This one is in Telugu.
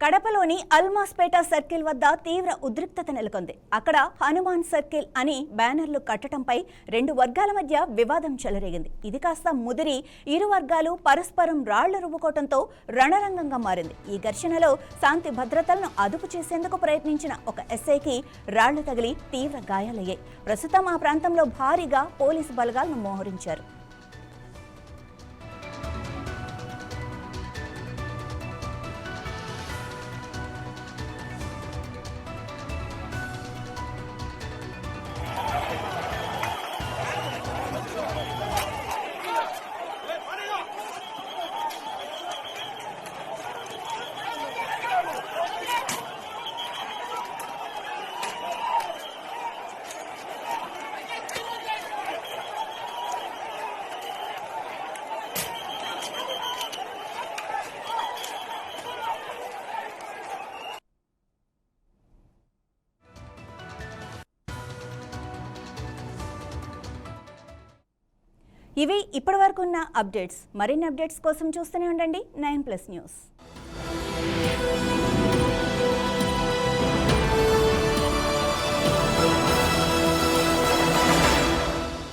కడపలోని అల్మాస్పేట సర్కిల్ వద్ద తీవ్ర ఉద్రిక్తత నెలకొంది. అక్కడ హనుమాన్ సర్కిల్ అని బ్యానర్లు కట్టడంపై రెండు వర్గాల మధ్య వివాదం చెలరేగింది. ఇది కాస్త ముదిరి ఇరు వర్గాలు పరస్పరం రాళ్లు రువ్వుకోవడంతో రణరంగంగా మారింది. ఈ ఘర్షణలో శాంతి భద్రతలను అదుపు చేసేందుకు ప్రయత్నించిన ఒక ఎస్ఐకి రాళ్లు తగిలి తీవ్ర గాయాలయ్యాయి. ప్రస్తుతం ఆ ప్రాంతంలో భారీగా పోలీసు బలగాలను మోహరించారు. ఇవి ఇప్పటివరకు ఉన్న అప్డేట్స్. మరిన్ని అప్డేట్స్ కోసం చూస్తూనే ఉండండి 9+ న్యూస్.